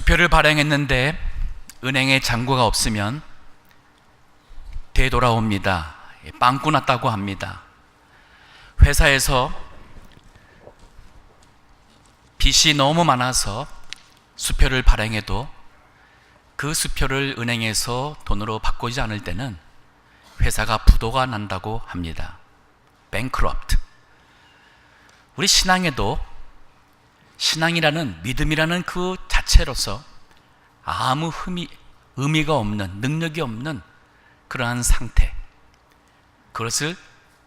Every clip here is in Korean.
수표를 발행했는데 은행에 잔고가 없으면 되돌아옵니다. 빵꾸 났다고 합니다. 회사에서 빚이 너무 많아서 수표를 발행해도 그 수표를 은행에서 돈으로 바꾸지 않을 때는 회사가 부도가 난다고 합니다. bankrupt. 우리 신앙에도 신앙이라는, 믿음이라는 그 자체로서 아무 의미가 없는, 능력이 없는 그러한 상태, 그것을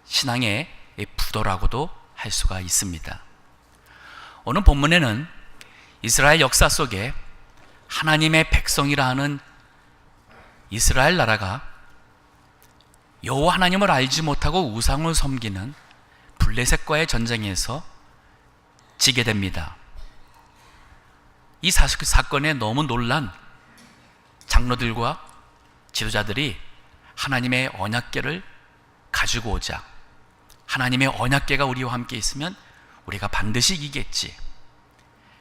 신앙의 부도라고도 할 수가 있습니다. 오늘 본문에는 이스라엘 역사 속에 하나님의 백성이라 하는 이스라엘 나라가 여호와 하나님을 알지 못하고 우상을 섬기는 블레셋과의 전쟁에서 지게 됩니다. 이 사건에 너무 놀란 장로들과 지도자들이 하나님의 언약궤를 가지고 오자, 하나님의 언약궤가 우리와 함께 있으면 우리가 반드시 이기겠지.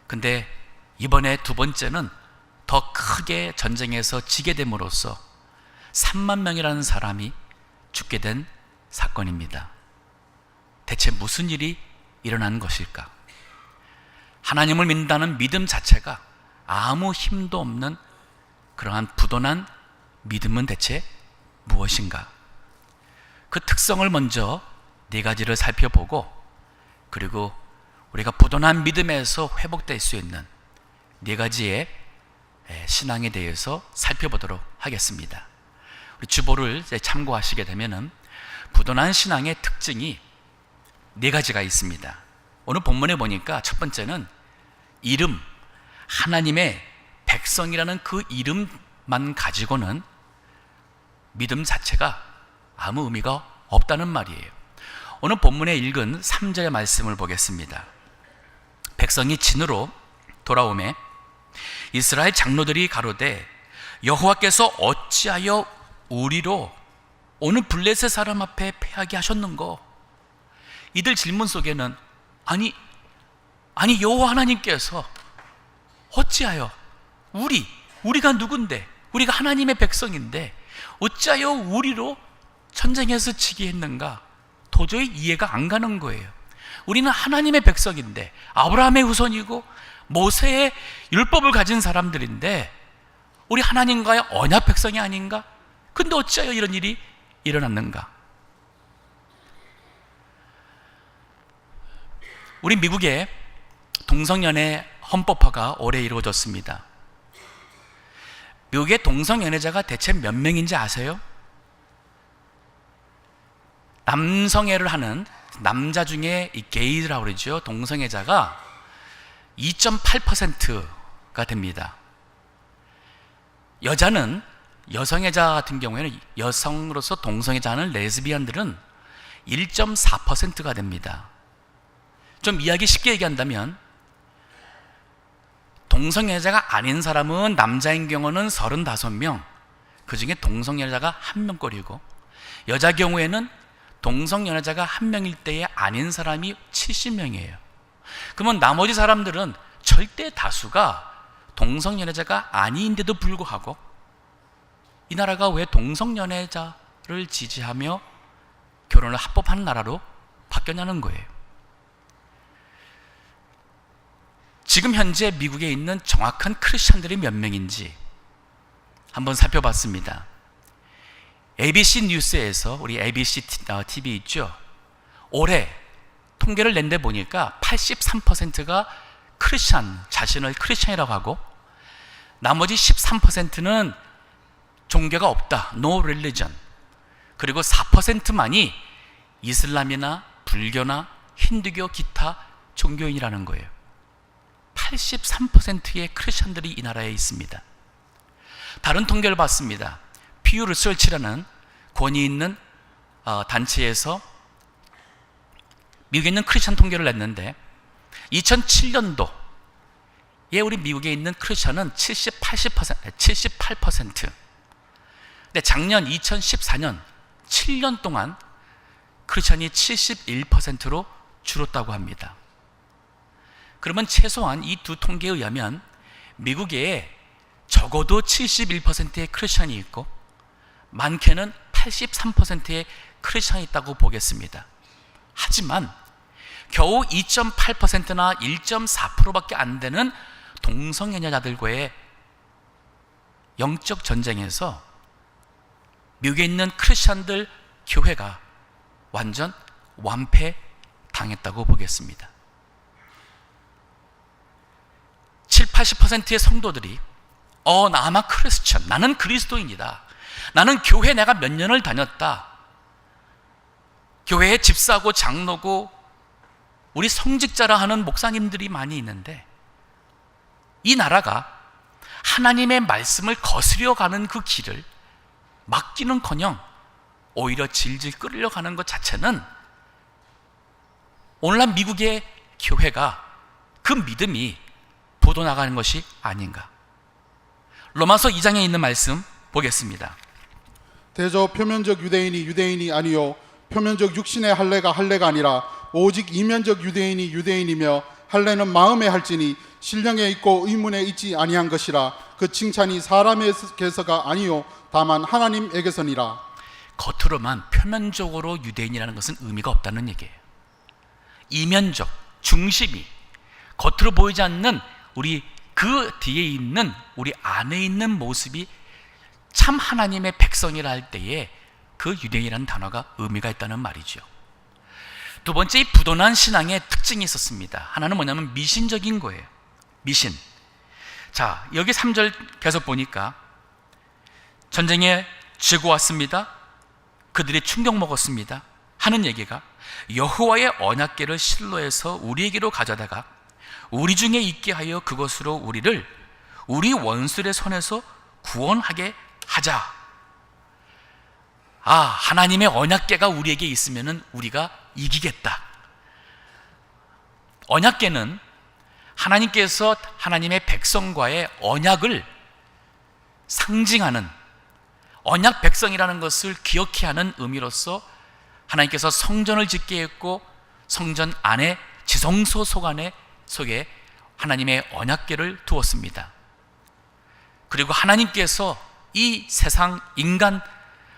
근데 이번에 두 번째는 더 크게 전쟁에서 지게 됨으로써 3만 명이라는 사람이 죽게 된 사건입니다. 대체 무슨 일이 일어난 것일까? 하나님을 믿는다는 믿음 자체가 아무 힘도 없는 그러한 부도난 믿음은 대체 무엇인가? 그 특성을 먼저 네 가지를 살펴보고, 그리고 우리가 부도난 믿음에서 회복될 수 있는 네 가지의 신앙에 대해서 살펴보도록 하겠습니다. 우리 주보를 참고하시게 되면은 부도난 신앙의 특징이 네 가지가 있습니다. 오늘 본문에 보니까 첫 번째는 이름, 하나님의 백성이라는 그 이름만 가지고는 믿음 자체가 아무 의미가 없다는 말이에요. 오늘 본문에 읽은 3절의 말씀을 보겠습니다. 백성이 진으로 돌아오매 이스라엘 장로들이 가로되 여호와께서 어찌하여 우리로 오늘 블레셋 사람 앞에 패하게 하셨는고? 이들 질문 속에는 아니 여호와 하나님께서 어찌하여 우리가 누군데, 우리가 하나님의 백성인데 어찌하여 우리로 전쟁에서 지게 했는가? 도저히 이해가 안 가는 거예요. 우리는 하나님의 백성인데, 아브라함의 후손이고 모세의 율법을 가진 사람들인데 우리 하나님과의 언약 백성이 아닌가? 근데 어찌하여 이런 일이 일어났는가? 우리 미국의 동성연애 헌법화가 올해 이루어졌습니다. 미국의 동성연애자가 대체 몇 명인지 아세요? 남성애를 하는 남자 중에 이 게이라고 그러죠. 동성애자가 2.8%가 됩니다. 여성애자 같은 경우에는, 여성으로서 동성애자는 레즈비언들은 1.4%가 됩니다. 좀 이야기 쉽게 얘기한다면 동성애자가 아닌 사람은 남자인 경우는 35명, 그 중에 동성연애자가 1명꼴이고, 여자 경우에는 동성연애자가 1명일 때에 아닌 사람이 70명이에요. 그러면 나머지 사람들은 절대 다수가 동성연애자가 아닌데도 불구하고 이 나라가 왜 동성연애자를 지지하며 결혼을 합법하는 나라로 바뀌었냐는 거예요. 지금 현재 미국에 있는 정확한 크리스찬들이 몇 명인지 한번 살펴봤습니다. ABC 뉴스에서, 우리 ABC TV 있죠? 올해 통계를 낸 데 보니까 83%가 자신을 크리스찬이라고 하고, 나머지 13%는 종교가 없다, no religion. 그리고 4%만이 이슬람이나 불교나 힌두교, 기타 종교인이라는 거예요. 83%의 크리스찬들이 이 나라에 있습니다. 다른 통계를 봤습니다. 퓨 리서치라는 권위 있는 단체에서 미국에 있는 크리스찬 통계를 냈는데 2007년도에 우리 미국에 있는 크리스찬은 78%. 근데 작년 2014년 7년 동안 크리스찬이 71%로 줄었다고 합니다. 그러면 최소한 이 두 통계에 의하면 미국에 적어도 71%의 크리스천이 있고 많게는 83%의 크리스천이 있다고 보겠습니다. 하지만 겨우 2.8%나 1.4%밖에 안 되는 동성애자들과의 영적 전쟁에서 미국에 있는 크리스천들 교회가 완전 완패당했다고 보겠습니다. 70-80%의 성도들이 나 아마 크리스천, 나는 그리스도인이다, 나는 교회 내가 몇 년을 다녔다, 교회에 집사고 장로고 우리 성직자라 하는 목사님들이 많이 있는데, 이 나라가 하나님의 말씀을 거스려 가는 그 길을 막기는커녕 오히려 질질 끌려가는 것 자체는 오늘날 미국의 교회가 그 믿음이 부도나가는 것이 아닌가. 로마서 2장에 있는 말씀 보겠습니다. 대저 표면적 유대인이 아니요 표면적 육신의 할례가 할례가 아니라 오직 이면적 유대인이 유대인이며 할례는 마음에 할지니 신령에 있고 의문에 있지 아니한 것이라. 그 칭찬이 사람에게서가 아니요 다만 하나님에게서니라. 겉으로만 표면적으로 유대인이라는 것은 의미가 없다는 얘기예요. 이면적, 중심이 겉으로 보이지 않는 우리 그 뒤에 있는 우리 안에 있는 모습이 참 하나님의 백성이라 할 때에 그 유대인이라는 단어가 의미가 있다는 말이죠. 두 번째, 이 부도난 신앙의 특징이 있었습니다. 하나는 뭐냐면 미신적인 거예요. 미신. 자, 여기 3절 계속 보니까 전쟁에 지고 왔습니다. 그들이 충격 먹었습니다 하는 얘기가 여호와의 언약궤를 실로에서 우리에게로 가져다가 우리 중에 있게 하여 그것으로 우리를 우리 원수의 손에서 구원하게 하자. 하나님의 언약궤가 우리에게 있으면 우리가 이기겠다. 언약궤는 하나님께서 하나님의 백성과의 언약을 상징하는, 언약 백성이라는 것을 기억케 하는 의미로서 하나님께서 성전을 짓게 했고, 성전 안에 지성소 속에 하나님의 언약궤를 두었습니다. 그리고 하나님께서 이 세상 인간,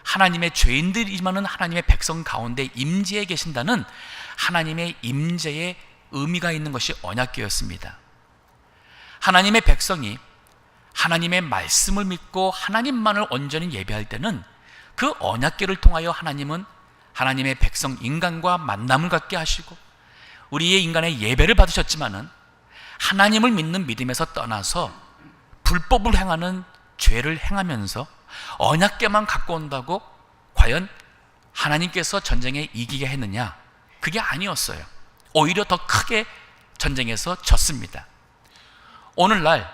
하나님의 죄인들이지만은 하나님의 백성 가운데 임재해 계신다는 하나님의 임재의 의미가 있는 것이 언약궤였습니다. 하나님의 백성이 하나님의 말씀을 믿고 하나님만을 온전히 예배할 때는 그 언약궤를 통하여 하나님은 하나님의 백성 인간과 만남을 갖게 하시고 우리의 인간의 예배를 받으셨지만은 하나님을 믿는 믿음에서 떠나서 불법을 행하는 죄를 행하면서 언약궤만 갖고 온다고 과연 하나님께서 전쟁에 이기게 했느냐? 그게 아니었어요. 오히려 더 크게 전쟁에서 졌습니다. 오늘날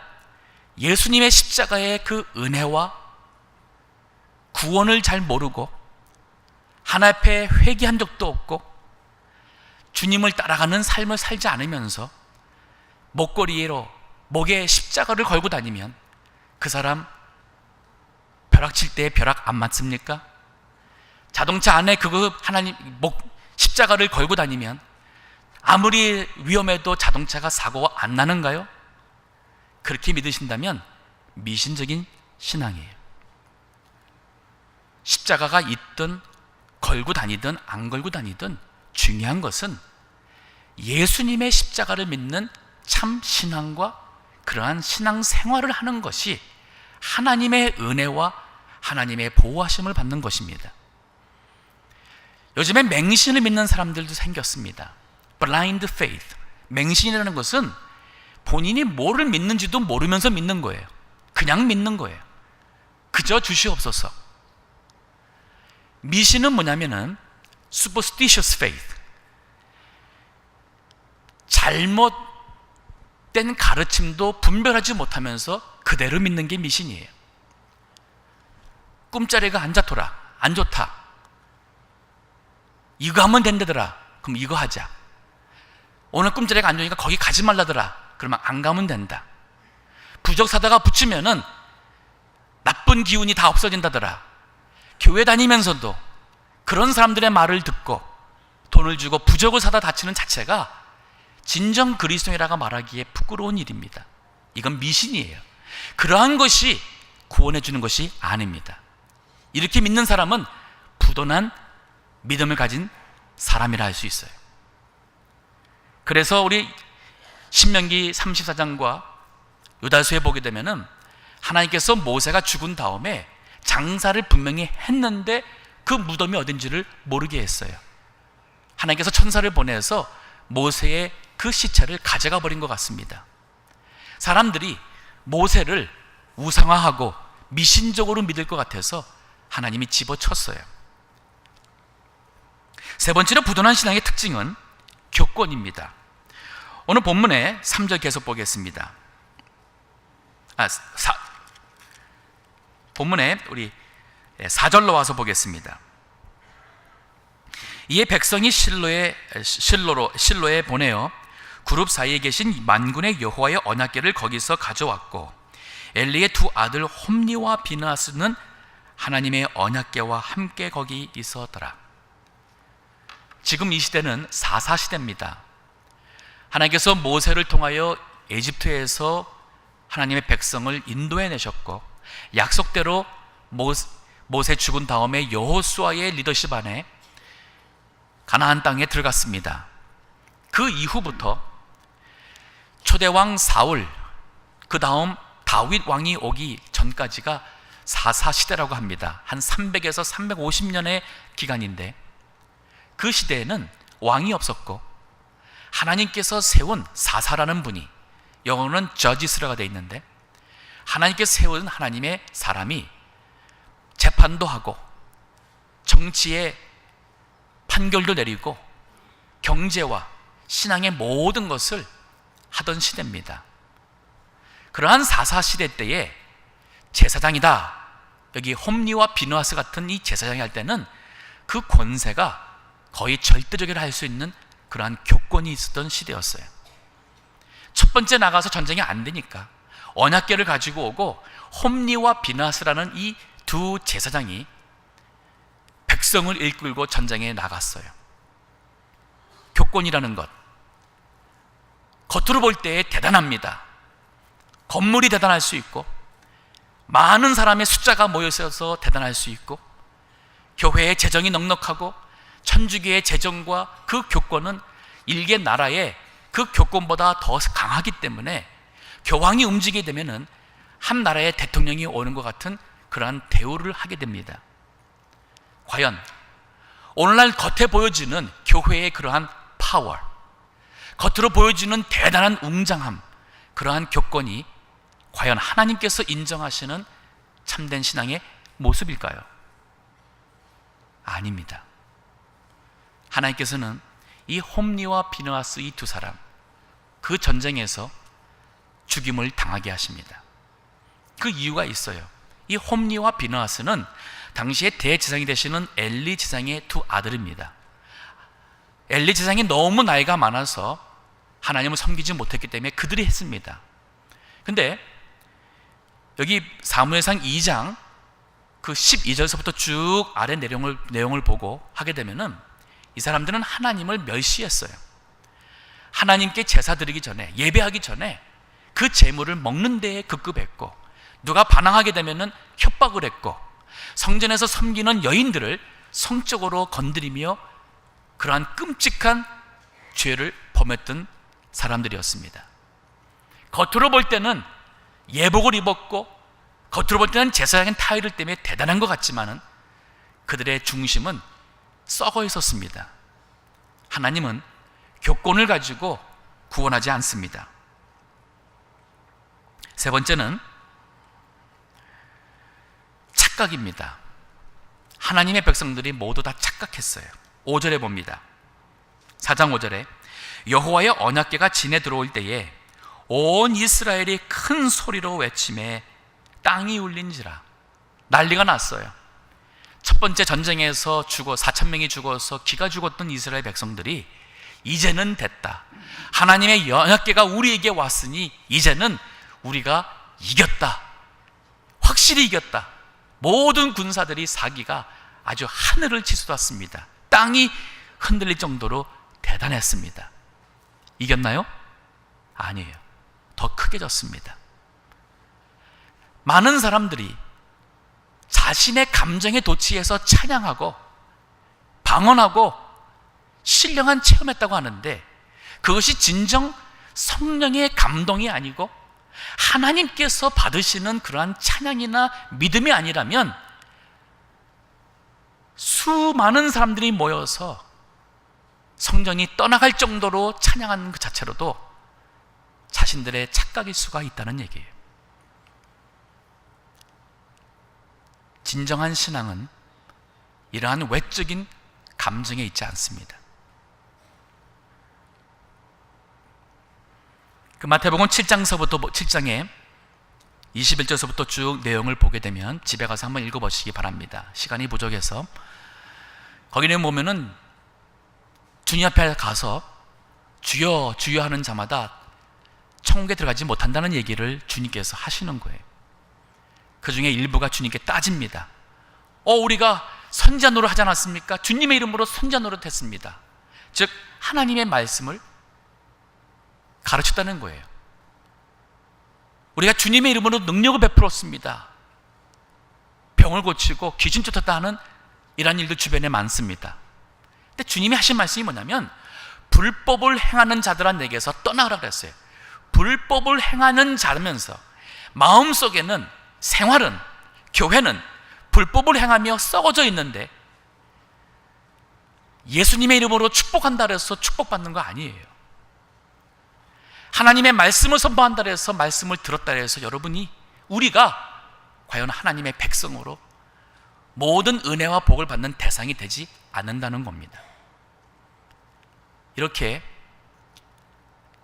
예수님의 십자가의 그 은혜와 구원을 잘 모르고 하나님 앞에 회개한 적도 없고 주님을 따라가는 삶을 살지 않으면서 목걸이로 목에 십자가를 걸고 다니면 그 사람 벼락 칠 때 벼락 안 맞습니까? 자동차 안에 그거 하나님 십자가를 걸고 다니면 아무리 위험해도 자동차가 사고가 안 나는가요? 그렇게 믿으신다면 미신적인 신앙이에요. 십자가가 있든 걸고 다니든 안 걸고 다니든 중요한 것은 예수님의 십자가를 믿는 참 신앙과 그러한 신앙 생활을 하는 것이 하나님의 은혜와 하나님의 보호하심을 받는 것입니다. 요즘에 맹신을 믿는 사람들도 생겼습니다. Blind faith. 맹신이라는 것은 본인이 뭐를 믿는지도 모르면서 믿는 거예요. 그냥 믿는 거예요. 그저 주시옵소서. 미신은 뭐냐면은 superstitious faith. 잘못된 가르침도 분별하지 못하면서 그대로 믿는 게 미신이에요. 꿈자리가 안 좋다. 이거 하면 된다더라. 그럼 이거 하자. 오늘 꿈자리가 안 좋으니까 거기 가지 말라더라. 그러면 안 가면 된다. 부적사다가 붙이면은 나쁜 기운이 다 없어진다더라. 교회 다니면서도 그런 사람들의 말을 듣고 돈을 주고 부적을 사다 다치는 자체가 진정 그리스도인이라고 말하기에 부끄러운 일입니다. 이건 미신이에요. 그러한 것이 구원해 주는 것이 아닙니다. 이렇게 믿는 사람은 부도난 믿음을 가진 사람이라 할 수 있어요. 그래서 우리 신명기 34장과 요다수에 보게 되면은 하나님께서 모세가 죽은 다음에 장사를 분명히 했는데 그 무덤이 어딘지를 모르게 했어요. 하나님께서 천사를 보내서 모세의 그 시체를 가져가 버린 것 같습니다. 사람들이 모세를 우상화하고 미신적으로 믿을 것 같아서 하나님이 집어쳤어요. 세 번째로 부도난 신앙의 특징은 교권입니다. 오늘 본문의 3절 계속 보겠습니다. 본문에 우리 4절로 와서 보겠습니다. 이에 백성이 실로에 보내어 그룹 사이에 계신 만군의 여호와의 언약궤를 거기서 가져왔고 엘리의 두 아들 홈니와 비느하스는 하나님의 언약궤와 함께 거기 있었더라. 지금 이 시대는 사사시대입니다. 하나님께서 모세를 통하여 에집트에서 하나님의 백성을 인도해 내셨고 약속대로 모세 죽은 다음에 여호수아의 리더십 안에 가나안 땅에 들어갔습니다. 그 이후부터 초대왕 사울, 그 다음 다윗 왕이 오기 전까지가 사사시대라고 합니다. 한 300에서 350년의 기간인데 그 시대에는 왕이 없었고 하나님께서 세운 사사라는 분이, 영어로는 저지스라가 되어 있는데 하나님께서 세운 하나님의 사람이 재판도 하고 정치의 판결도 내리고 경제와 신앙의 모든 것을 하던 시대입니다. 그러한 사사시대 때에 제사장이다, 여기 홈리와 비느하스 같은 이 제사장이 할 때는 그 권세가 거의 절대적이라 할 수 있는 그러한 교권이 있었던 시대였어요. 첫 번째 나가서 전쟁이 안 되니까 언약궤를 가지고 오고 홈리와 비느하스라는 이 두 제사장이 백성을 이끌고 전쟁에 나갔어요. 교권이라는 것, 겉으로 볼 때 대단합니다. 건물이 대단할 수 있고 많은 사람의 숫자가 모여 있어서 대단할 수 있고 교회의 재정이 넉넉하고 천주교의 재정과 그 교권은 일개 나라의 그 교권보다 더 강하기 때문에 교황이 움직이게 되면은 한 나라의 대통령이 오는 것 같은 그러한 대우를 하게 됩니다. 과연 오늘날 겉에 보여지는 교회의 그러한 파워, 겉으로 보여지는 대단한 웅장함, 그러한 교권이 과연 하나님께서 인정하시는 참된 신앙의 모습일까요? 아닙니다. 하나님께서는 이 홈리와 비느하스 이 두 사람, 그 전쟁에서 죽임을 당하게 하십니다. 그 이유가 있어요. 이 홈리와 비느하스는 당시에 대제사장이 되시는 엘리 제사장의 두 아들입니다. 엘리 제사장이 너무 나이가 많아서 하나님을 섬기지 못했기 때문에 그들이 했습니다. 근데 여기 사무엘상 2장 그 12절서부터 쭉 아래 내용을 보고 하게 되면은 이 사람들은 하나님을 멸시했어요. 하나님께 제사 드리기 전에, 예배하기 전에 그 제물을 먹는 데에 급급했고, 누가 반항하게 되면은 협박을 했고, 성전에서 섬기는 여인들을 성적으로 건드리며 그러한 끔찍한 죄를 범했던 사람들이었습니다. 겉으로 볼 때는 예복을 입었고 겉으로 볼 때는 제사장인 타이틀 때문에 대단한 것 같지만은 그들의 중심은 썩어 있었습니다. 하나님은 교권을 가지고 구원하지 않습니다. 세 번째는 착각입니다. 하나님의 백성들이 모두 다 착각했어요. 5절에 봅니다. 4장 5절에 여호와의 언약궤가 진에 들어올 때에 온 이스라엘이 큰 소리로 외치매 땅이 울린지라. 난리가 났어요. 첫 번째 전쟁에서 4,000명이 죽어서 기가 죽었던 이스라엘 백성들이 이제는 됐다, 하나님의 언약궤가 우리에게 왔으니 이제는 우리가 이겼다, 확실히 이겼다. 모든 군사들이 사기가 아주 하늘을 치솟았습니다. 땅이 흔들릴 정도로 대단했습니다. 이겼나요? 아니에요. 더 크게 졌습니다. 많은 사람들이 자신의 감정에 도취해서 찬양하고 방언하고 신령한 체험했다고 하는데, 그것이 진정 성령의 감동이 아니고 하나님께서 받으시는 그러한 찬양이나 믿음이 아니라면, 수많은 사람들이 모여서 성전이 떠나갈 정도로 찬양하는 그 자체로도 자신들의 착각일 수가 있다는 얘기예요. 진정한 신앙은 이러한 외적인 감정에 있지 않습니다. 그 마태복음 7장에 21절서부터 쭉 내용을 보게 되면 집에 가서 한번 읽어보시기 바랍니다. 시간이 부족해서. 거기는 보면은 주님 앞에 가서 주여 주여 하는 자마다 천국에 들어가지 못한다는 얘기를 주님께서 하시는 거예요. 그 중에 일부가 주님께 따집니다. 우리가 선지자 노릇 하지 않았습니까? 주님의 이름으로 선지자 노릇 했습니다. 즉 하나님의 말씀을 가르쳤다는 거예요. 우리가 주님의 이름으로 능력을 베풀었습니다. 병을 고치고 귀신 쫓았다 하는 이런 일도 주변에 많습니다. 근데 주님이 하신 말씀이 뭐냐면, 불법을 행하는 자들아 내게서 떠나라 그랬어요. 불법을 행하는 자면서 마음속에는, 생활은, 교회는 불법을 행하며 썩어져 있는데 예수님의 이름으로 축복한다 해서 축복받는 거 아니에요. 하나님의 말씀을 선포한다 해서 말씀을 들었다 해서 우리가 과연 하나님의 백성으로 모든 은혜와 복을 받는 대상이 되지 않는다는 겁니다. 이렇게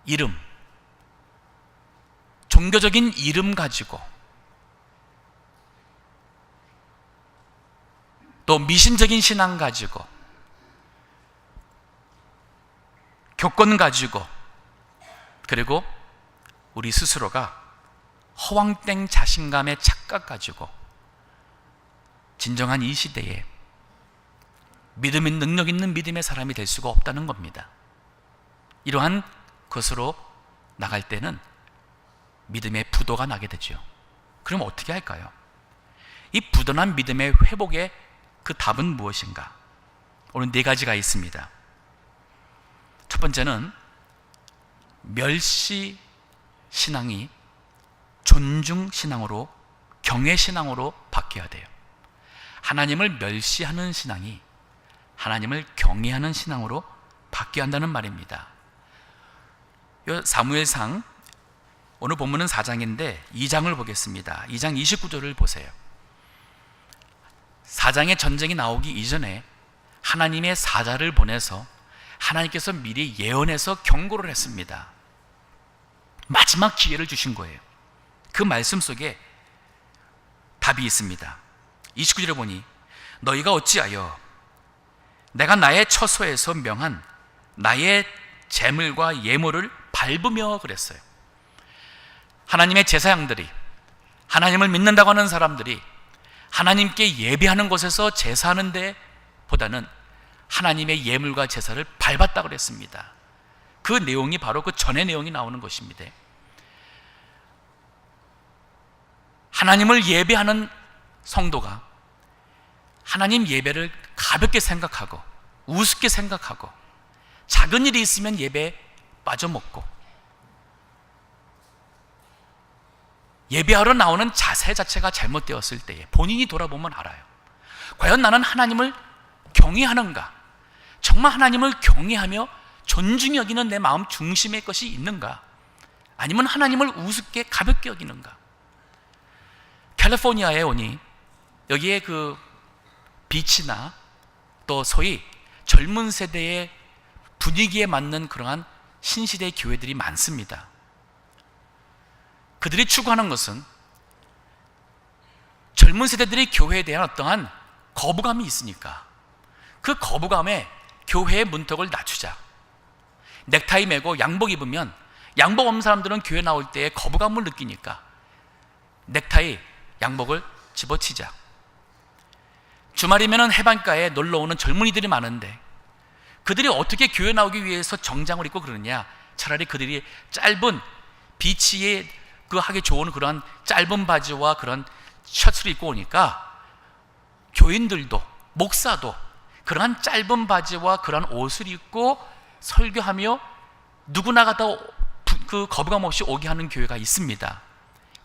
이름, 종교적인 이름 가지고 또 미신적인 신앙 가지고 교권 가지고, 그리고 우리 스스로가 허황된 자신감의 착각 가지고 진정한 이 시대에 믿음의 능력 있는 믿음의 사람이 될 수가 없다는 겁니다. 이러한 것으로 나갈 때는 믿음의 부도가 나게 되죠. 그럼 어떻게 할까요? 이 부도난 믿음의 회복의 그 답은 무엇인가? 오늘 4가지가 있습니다. 첫 번째는 멸시 신앙이 존중 신앙으로, 경외 신앙으로 바뀌어야 돼요. 하나님을 멸시하는 신앙이 하나님을 경외하는 신앙으로 바뀌어야 한다는 말입니다. 사무엘상, 오늘 본문은 4장인데 2장을 보겠습니다. 2장 29절을 보세요. 4장의 전쟁이 나오기 이전에 하나님의 사자를 보내서 하나님께서 미리 예언해서 경고를 했습니다. 마지막 기회를 주신 거예요. 그 말씀 속에 답이 있습니다. 29절에 보니 너희가 어찌하여 내가 나의 처소에서 명한 나의 제물과 예물을 밟으며 그랬어요. 하나님의 제사장들이, 하나님을 믿는다고 하는 사람들이 하나님께 예배하는 곳에서 제사하는 데 보다는 하나님의 예물과 제사를 밟았다고 그랬습니다. 그 내용이 바로 그 전의 내용이 나오는 것입니다. 하나님을 예배하는 성도가 하나님 예배를 가볍게 생각하고 우습게 생각하고 작은 일이 있으면 예배에 빠져먹고 예배하러 나오는 자세 자체가 잘못되었을 때에 본인이 돌아보면 알아요. 과연 나는 하나님을 경외하는가? 정말 하나님을 경외하며 존중히 여기는 내 마음 중심의 것이 있는가? 아니면 하나님을 우습게 가볍게 여기는가? 캘리포니아에 오니 여기에 그 비치나 또 소위 젊은 세대의 분위기에 맞는 그러한 신시대의 교회들이 많습니다. 그들이 추구하는 것은 젊은 세대들이 교회에 대한 어떠한 거부감이 있으니까 그 거부감에 교회의 문턱을 낮추자. 넥타이 매고 양복 입으면 양복 없는 사람들은 교회 나올 때 거부감을 느끼니까 넥타이, 양복을 집어치자. 주말이면 해변가에 놀러 오는 젊은이들이 많은데 그들이 어떻게 교회 나오기 위해서 정장을 입고 그러느냐? 차라리 그들이 짧은 비치의 그 하기 좋은 그런 짧은 바지와 그런 셔츠를 입고 오니까 교인들도 목사도 그러한 짧은 바지와 그런 옷을 입고 설교하며 누구나가 다 그 거부감 없이 오게 하는 교회가 있습니다.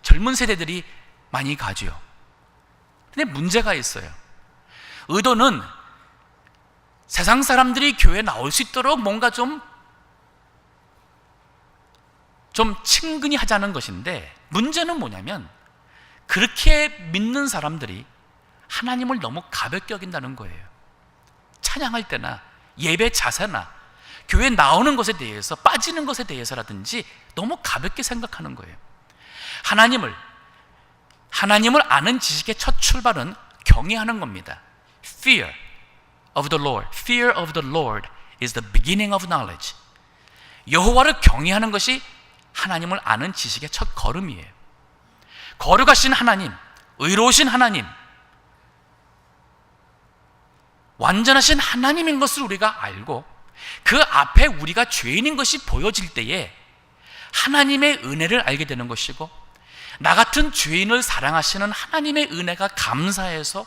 젊은 세대들이 많이 가죠. 근데 문제가 있어요. 의도는 세상 사람들이 교회에 나올 수 있도록 뭔가 좀 친근히 하자는 것인데, 문제는 뭐냐면 그렇게 믿는 사람들이 하나님을 너무 가볍게 여긴다는 거예요. 찬양할 때나 예배 자세나 교회에 나오는 것에 대해서, 빠지는 것에 대해서라든지 너무 가볍게 생각하는 거예요. 하나님을 아는 지식의 첫 출발은 경외하는 겁니다. Fear of the Lord. Fear of the Lord is the beginning of knowledge. 여호와를 경외하는 것이 하나님을 아는 지식의 첫 걸음이에요. 거룩하신 하나님, 의로우신 하나님, 완전하신 하나님인 것을 우리가 알고 그 앞에 우리가 죄인인 것이 보여질 때에 하나님의 은혜를 알게 되는 것이고, 나 같은 죄인을 사랑하시는 하나님의 은혜가 감사해서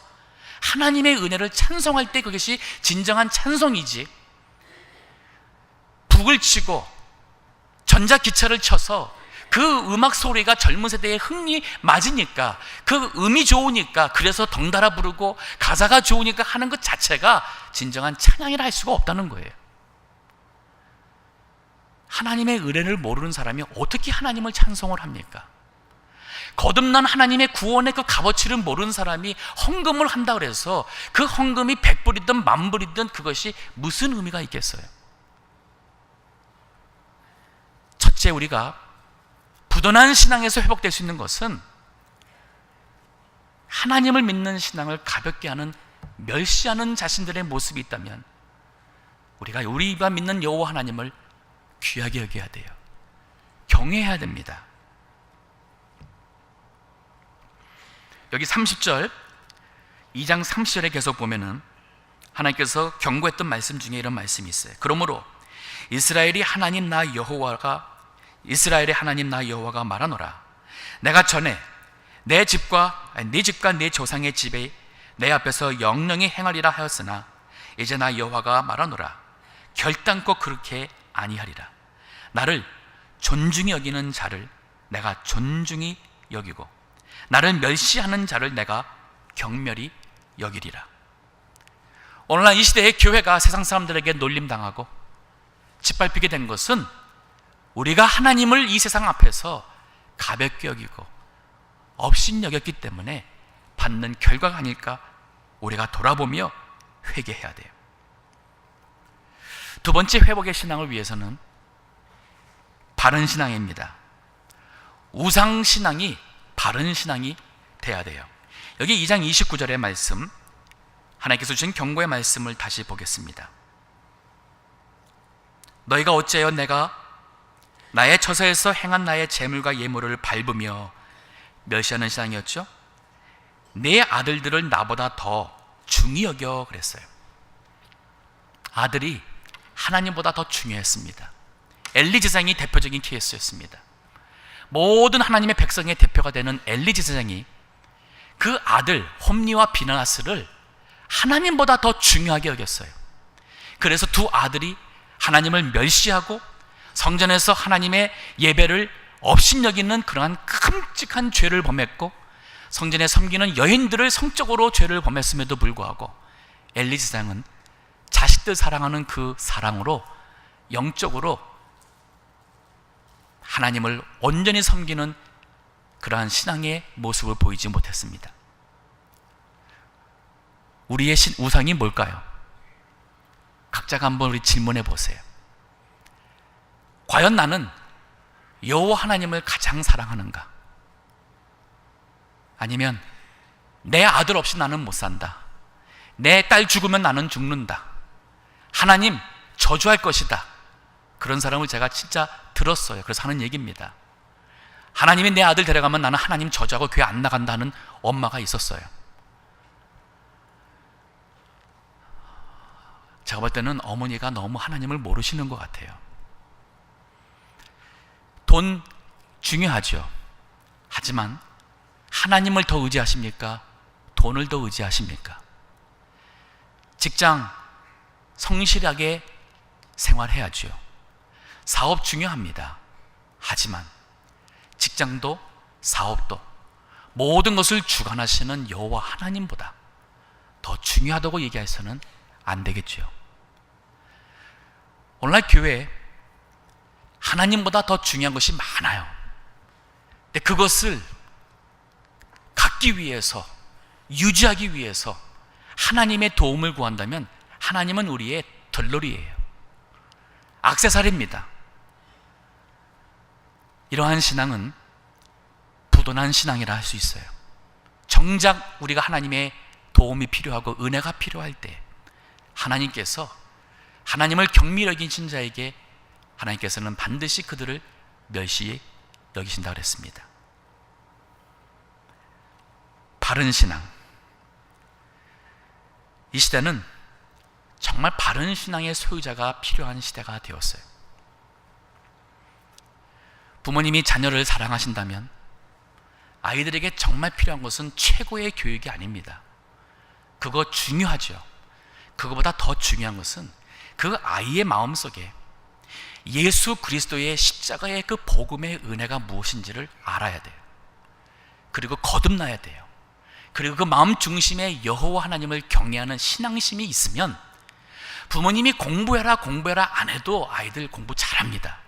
하나님의 은혜를 찬송할 때 그것이 진정한 찬송이지, 북을 치고 전자기차를 쳐서 그 음악 소리가 젊은 세대에 흥이 맞으니까, 그 음이 좋으니까 그래서 덩달아 부르고 가사가 좋으니까 하는 것 자체가 진정한 찬양이라 할 수가 없다는 거예요. 하나님의 은혜를 모르는 사람이 어떻게 하나님을 찬송을 합니까? 거듭난 하나님의 구원의 그 값어치를 모르는 사람이 헌금을 한다 그래서 그 헌금이 100불이든 10,000불이든 그것이 무슨 의미가 있겠어요? 첫째, 우리가 부도난 신앙에서 회복될 수 있는 것은 하나님을 믿는 신앙을 가볍게 하는, 멸시하는 자신들의 모습이 있다면 우리가 믿는 여호와 하나님을 귀하게 여겨야 돼요. 경외해야 됩니다. 여기 30절, 2장 30절에 계속 보면은 하나님께서 경고했던 말씀 중에 이런 말씀이 있어요. 그러므로 이스라엘의 하나님 나 여호와가 말하노라. 내가 전에 네 집과 네 조상의 집에 내 앞에서 영영히 행하리라 하였으나 이제 나 여호와가 말하노라. 결단코 그렇게 아니하리라. 나를 존중히 여기는 자를 내가 존중히 여기고 나를 멸시하는 자를 내가 경멸히 여기리라. 오늘날 이 시대의 교회가 세상 사람들에게 놀림당하고 짓밟히게 된 것은 우리가 하나님을 이 세상 앞에서 가볍게 여기고 업신여겼기 때문에 받는 결과가 아닐까, 우리가 돌아보며 회개해야 돼요. 두 번째, 회복의 신앙을 위해서는 바른 신앙입니다. 우상신앙이 바른 신앙이 돼야 돼요. 여기 2장 29절의 말씀, 하나님께서 주신 경고의 말씀을 다시 보겠습니다. 너희가 어찌하여 내가 나의 처소에서 행한 나의 재물과 예물을 밟으며, 멸시하는 신앙이었죠. 내 아들들을 나보다 더 중히 여겨 그랬어요. 아들이 하나님보다 더 중요했습니다. 엘리 제사장이 대표적인 케이스였습니다. 모든 하나님의 백성의 대표가 되는 엘리 제사장이 그 아들 홈니와 비나하스를 하나님보다 더 중요하게 여겼어요. 그래서 두 아들이 하나님을 멸시하고 성전에서 하나님의 예배를 업신여기는 그러한 끔찍한 죄를 범했고, 성전에 섬기는 여인들을 성적으로 죄를 범했음에도 불구하고 엘리 제사장은 자식들 사랑하는 그 사랑으로 영적으로 하나님을 온전히 섬기는 그러한 신앙의 모습을 보이지 못했습니다. 우리의 우상이 뭘까요? 각자가 한번 우리 질문해 보세요. 과연 나는 여호와 하나님을 가장 사랑하는가? 아니면 내 아들 없이 나는 못 산다, 내 딸 죽으면 나는 죽는다, 하나님 저주할 것이다, 그런 사람을 제가 진짜 들었어요. 그래서 하는 얘기입니다. 하나님이 내 아들 데려가면 나는 하나님 저주하고 교회 안 나간다 하는 엄마가 있었어요. 제가 볼 때는 어머니가 너무 하나님을 모르시는 것 같아요. 돈 중요하죠. 하지만 하나님을 더 의지하십니까? 돈을 더 의지하십니까? 직장 성실하게 생활해야죠. 사업 중요합니다. 하지만 직장도 사업도 모든 것을 주관하시는 여호와 하나님보다 더 중요하다고 얘기해서는 안 되겠죠. 오늘날 교회에 하나님보다 더 중요한 것이 많아요. 근데 그것을 갖기 위해서, 유지하기 위해서 하나님의 도움을 구한다면 하나님은 우리의 덜러리예요. 액세서리입니다. 이러한 신앙은 부도난 신앙이라 할 수 있어요. 정작 우리가 하나님의 도움이 필요하고 은혜가 필요할 때 하나님께서 하나님을 경미 여기신 자에게 하나님께서는 반드시 그들을 멸시 여기신다고 그랬습니다. 바른 신앙. 이 시대는 정말 바른 신앙의 소유자가 필요한 시대가 되었어요. 부모님이 자녀를 사랑하신다면 아이들에게 정말 필요한 것은 최고의 교육이 아닙니다. 그거 중요하죠. 그거보다 더 중요한 것은 그 아이의 마음속에 예수 그리스도의 십자가의 그 복음의 은혜가 무엇인지를 알아야 돼요. 그리고 거듭나야 돼요. 그리고 그 마음 중심에 여호와 하나님을 경외하는 신앙심이 있으면 부모님이 공부해라 안 해도 아이들 공부 잘합니다.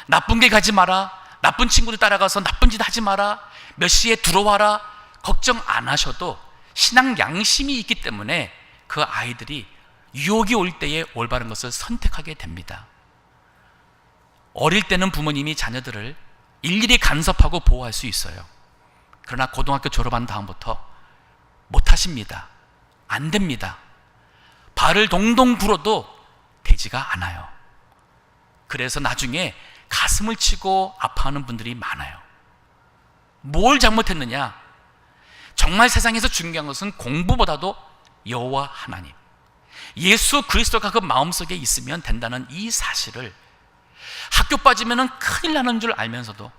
나쁜 길 가지 마라, 나쁜 친구들 따라가서 나쁜 짓 하지 마라, 몇 시에 들어와라 걱정 안 하셔도 신앙 양심이 있기 때문에 그 아이들이 유혹이 올 때에 올바른 것을 선택하게 됩니다. 어릴 때는 부모님이 자녀들을 일일이 간섭하고 보호할 수 있어요. 그러나 고등학교 졸업한 다음부터 못하십니다. 안 됩니다. 발을 동동 굴어도 되지가 않아요. 그래서 나중에 가슴을 치고 아파하는 분들이 많아요. 뭘 잘못했느냐? 정말 세상에서 중요한 것은 공부보다도 여호와 하나님, 예수 그리스도가 그 마음속에 있으면 된다는 이 사실을 학교 빠지면 큰일 나는 줄 알면서도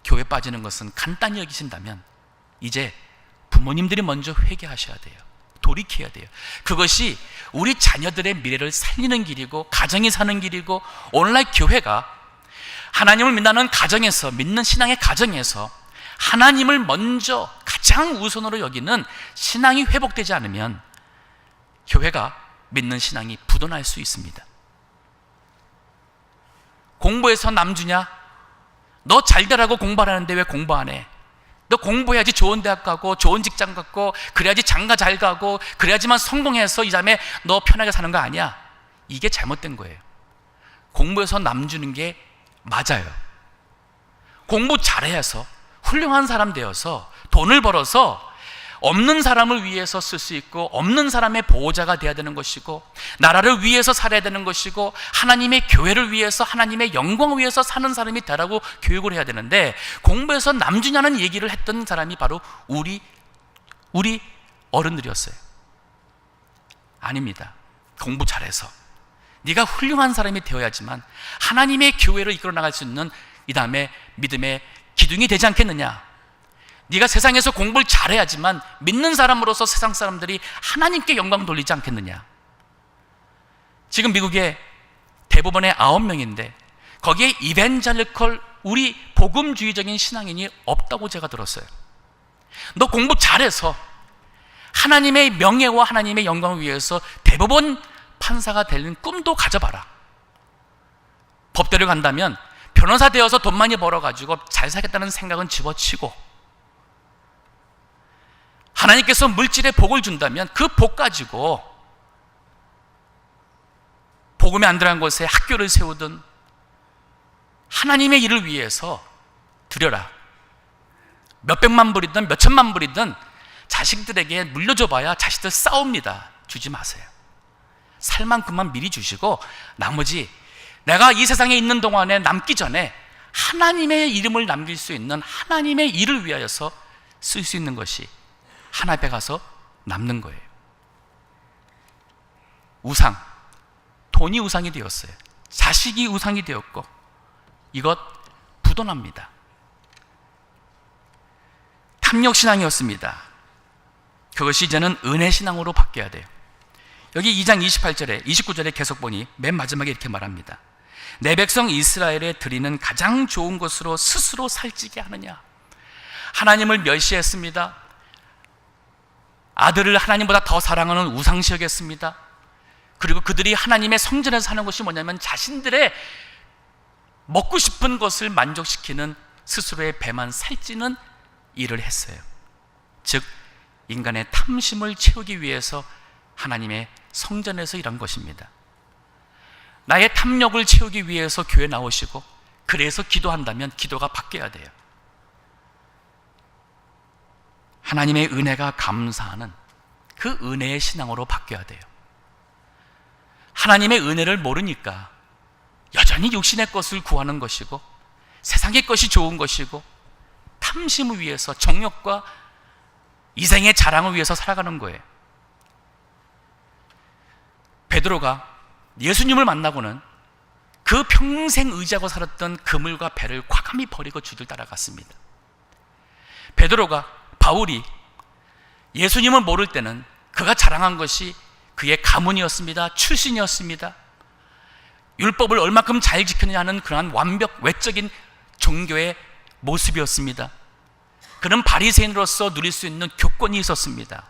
교회 빠지는 것은 간단히 여기신다면 이제 부모님들이 먼저 회개하셔야 돼요. 돌이켜야 돼요. 그것이 우리 자녀들의 미래를 살리는 길이고 가정이 사는 길이고 오늘날 교회가 하나님을 믿는 가정에서, 믿는 신앙의 가정에서 하나님을 먼저 가장 우선으로 여기는 신앙이 회복되지 않으면 교회가 믿는 신앙이 부도날 수 있습니다. 공부해서 남 주냐? 너 잘되라고 공부하라는데 왜 공부 안 해? 너 공부해야지 좋은 대학 가고 좋은 직장 갖고 그래야지 장가 잘 가고 그래야지만 성공해서 이 자매 너 편하게 사는 거 아니야? 이게 잘못된 거예요. 공부해서 남 주는 게 맞아요. 공부 잘해서 훌륭한 사람 되어서 돈을 벌어서 없는 사람을 위해서 쓸 수 있고 없는 사람의 보호자가 되어야 되는 것이고 나라를 위해서 살아야 되는 것이고 하나님의 교회를 위해서 하나님의 영광을 위해서 사는 사람이 되라고 교육을 해야 되는데 공부해서 남주냐는 얘기를 했던 사람이 바로 우리 어른들이었어요. 아닙니다. 공부 잘해서 네가 훌륭한 사람이 되어야지만 하나님의 교회를 이끌어 나갈 수 있는 이 다음에 믿음의 기둥이 되지 않겠느냐? 네가 세상에서 공부를 잘해야지만 믿는 사람으로서 세상 사람들이 하나님께 영광 돌리지 않겠느냐? 지금 미국에 대법원에 9명인데 거기에 이벤젤리컬 우리 복음주의적인 신앙인이 없다고 제가 들었어요. 너 공부 잘해서 하나님의 명예와 하나님의 영광을 위해서 대법원 판사가 되는 꿈도 가져봐라. 법대로 간다면 변호사 되어서 돈 많이 벌어가지고 잘 살겠다는 생각은 집어치고 하나님께서 물질의 복을 준다면 그 복 가지고 복음이 안 들어간 곳에 학교를 세우든 하나님의 일을 위해서 드려라. 몇백만 불이든 몇천만 불이든 자식들에게 물려줘봐야 자식들 싸웁니다. 주지 마세요. 살 만큼만 미리 주시고 나머지 내가 이 세상에 있는 동안에 남기 전에 하나님의 이름을 남길 수 있는 하나님의 일을 위하여서 쓸 수 있는 것이 하나님에 가서 남는 거예요. 우상, 돈이 우상이 되었어요. 자식이 우상이 되었고 이것 부도납니다. 탐욕신앙이었습니다. 그것이 이제는 은혜신앙으로 바뀌어야 돼요. 여기 2장 28절에 29절에 계속 보니 맨 마지막에 이렇게 말합니다. 내 백성 이스라엘에 드리는 가장 좋은 것으로 스스로 살찌게 하느냐. 하나님을 멸시했습니다. 아들을 하나님보다 더 사랑하는 우상시 여겼습니다. 그리고 그들이 하나님의 성전에서 하는 것이 뭐냐면 자신들의 먹고 싶은 것을 만족시키는 스스로의 배만 살찌는 일을 했어요. 즉 인간의 탐심을 채우기 위해서 하나님의 성전에서 일한 것입니다. 나의 탐욕을 채우기 위해서 교회 나오시고 그래서 기도한다면 기도가 바뀌어야 돼요. 하나님의 은혜가 감사하는 그 은혜의 신앙으로 바뀌어야 돼요. 하나님의 은혜를 모르니까 여전히 육신의 것을 구하는 것이고 세상의 것이 좋은 것이고 탐심을 위해서 정욕과 이생의 자랑을 위해서 살아가는 거예요. 베드로가 예수님을 만나고는 그 평생 의지하고 살았던 그물과 배를 과감히 버리고 주를 따라갔습니다. 베드로가 바울이 예수님을 모를 때는 그가 자랑한 것이 그의 가문이었습니다. 출신이었습니다. 율법을 얼마큼 잘 지켰느냐 하는 그러한 완벽 외적인 종교의 모습이었습니다. 그는 바리새인으로서 누릴 수 있는 교권이 있었습니다.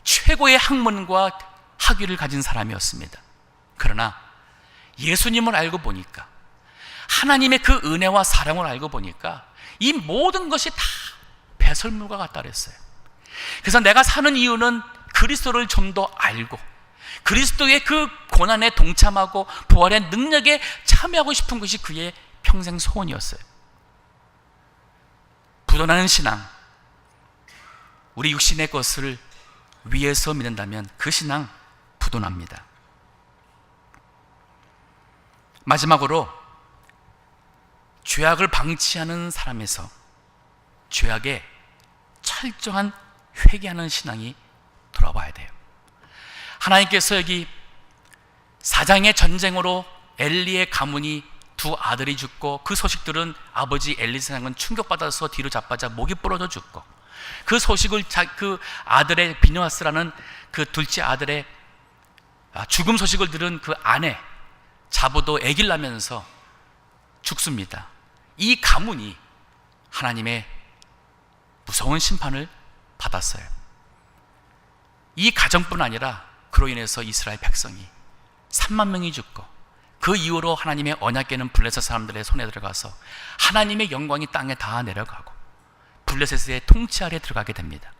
최고의 학문과 학위를 가진 사람이었습니다. 그러나 예수님을 알고 보니까, 하나님의 그 은혜와 사랑을 알고 보니까 이 모든 것이 다 배설물과 같다 그랬어요. 그래서 내가 사는 이유는 그리스도를 좀 더 알고 그리스도의 그 고난에 동참하고 부활의 능력에 참여하고 싶은 것이 그의 평생 소원이었어요. 부도나는 신앙, 우리 육신의 것을 위해서 믿는다면 그 신앙 부도납니다. 마지막으로 죄악을 방치하는 사람에서 죄악에 철저한 회개하는 신앙이 돌아와야 돼요. 하나님께서 여기 4장의 전쟁으로 엘리의 가문이 두 아들이 죽고 그 소식들은 아버지 엘리 세상은 충격받아서 뒤로 자빠져 목이 부러져 죽고, 그 소식을 그 아들의 비느하스라는 그 둘째 아들의 죽음 소식을 들은 그 아내 자보도 아기를 낳으면서 죽습니다. 이 가문이 하나님의 무서운 심판을 받았어요. 이 가정뿐 아니라 그로 인해서 이스라엘 백성이 3만 명이 죽고, 그 이후로 하나님의 언약궤는 블레셋 사람들의 손에 들어가서 하나님의 영광이 땅에 다 내려가고 블레셋의 통치 아래 들어가게 됩니다.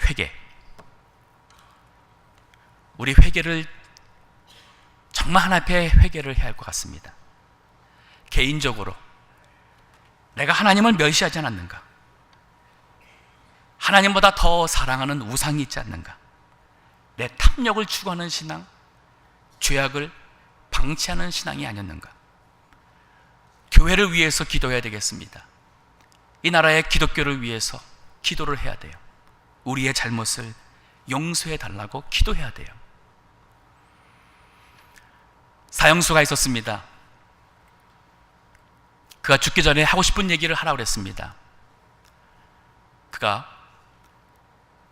회개, 우리 회개를 정말 하나님 앞에 회개를 해야 할 것 같습니다. 개인적으로 내가 하나님을 멸시하지 않았는가? 하나님보다 더 사랑하는 우상이 있지 않는가? 내 탐욕을 추구하는 신앙, 죄악을 방치하는 신앙이 아니었는가? 교회를 위해서 기도해야 되겠습니다. 이 나라의 기독교를 위해서 기도를 해야 돼요. 우리의 잘못을 용서해 달라고 기도해야 돼요. 사형수가 있었습니다. 그가 죽기 전에 하고 싶은 얘기를 하라고 그랬습니다. 그가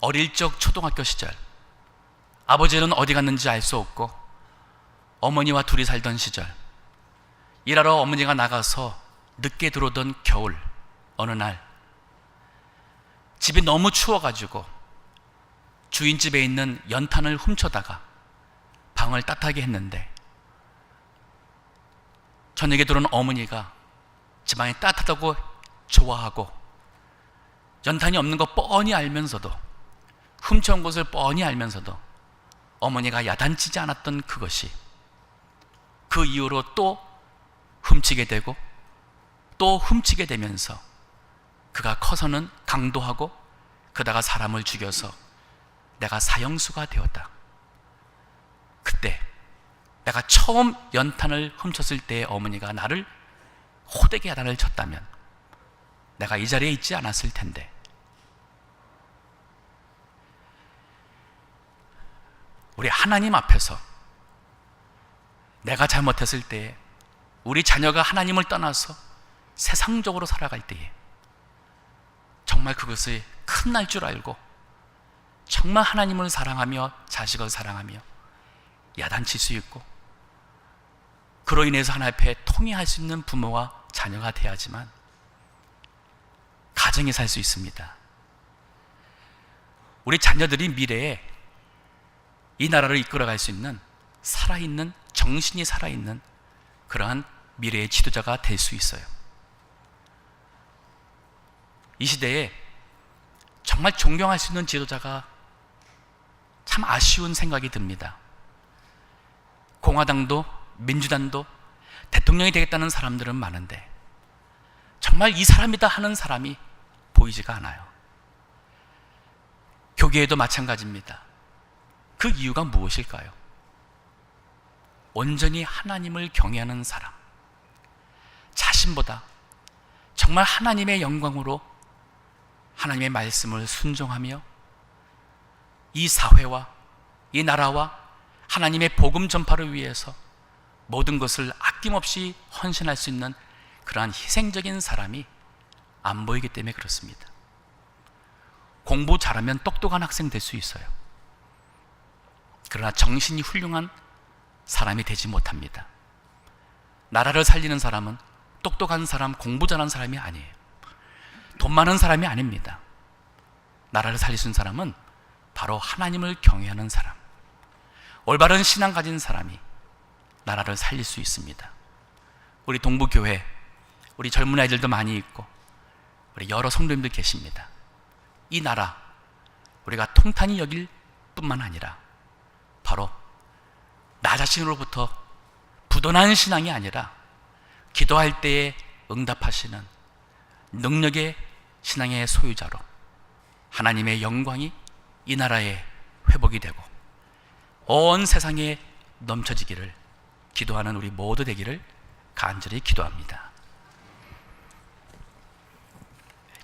어릴 적 초등학교 시절, 아버지는 어디 갔는지 알 수 없고 어머니와 둘이 살던 시절, 일하러 어머니가 나가서 늦게 들어오던 겨울 어느 날 집이 너무 추워가지고 주인집에 있는 연탄을 훔쳐다가 방을 따뜻하게 했는데, 저녁에 들어온 어머니가 집안이 따뜻하다고 좋아하고 연탄이 없는 거 뻔히 알면서도, 훔쳐온 것을 뻔히 알면서도 어머니가 야단치지 않았던 그것이 그 이후로 또 훔치게 되고 또 훔치게 되면서 그가 커서는 강도하고 그다가 사람을 죽여서 내가 사형수가 되었다. 그때 내가 처음 연탄을 훔쳤을 때 어머니가 나를 호되게 야단을 쳤다면 내가 이 자리에 있지 않았을 텐데, 우리 하나님 앞에서 내가 잘못했을 때에, 우리 자녀가 하나님을 떠나서 세상적으로 살아갈 때에 정말 그것이 큰 날 줄 알고 정말 하나님을 사랑하며 자식을 사랑하며 야단칠 수 있고 그로 인해서 하나님 앞에 통회할 수 있는 부모와 자녀가 돼야지만 가정에 살 수 있습니다. 우리 자녀들이 미래에 이 나라를 이끌어갈 수 있는 살아있는, 정신이 살아있는 그러한 미래의 지도자가 될 수 있어요. 이 시대에 정말 존경할 수 있는 지도자가 참 아쉬운 생각이 듭니다. 공화당도 민주당도 대통령이 되겠다는 사람들은 많은데 정말 이 사람이다 하는 사람이 보이지가 않아요. 교계에도 마찬가지입니다. 그 이유가 무엇일까요? 온전히 하나님을 경외하는 사람, 자신보다 정말 하나님의 영광으로 하나님의 말씀을 순종하며 이 사회와 이 나라와 하나님의 복음 전파를 위해서 모든 것을 아낌없이 헌신할 수 있는 그러한 희생적인 사람이 안 보이기 때문에 그렇습니다. 공부 잘하면 똑똑한 학생 될 수 있어요. 그러나 정신이 훌륭한 사람이 되지 못합니다. 나라를 살리는 사람은 똑똑한 사람, 공부 잘하는 사람이 아니에요. 돈 많은 사람이 아닙니다. 나라를 살릴 수 있는 사람은 바로 하나님을 경외하는 사람, 올바른 신앙 가진 사람이 나라를 살릴 수 있습니다. 우리 동부교회, 우리 젊은 아이들도 많이 있고 우리 여러 성도님들 계십니다. 이 나라 우리가 통탄히 여길 뿐만 아니라 바로 나 자신으로부터 부도난 신앙이 아니라 기도할 때에 응답하시는 능력의 신앙의 소유자로 하나님의 영광이 이 나라에 회복이 되고 온 세상에 넘쳐지기를 기도하는 우리 모두 되기를 간절히 기도합니다.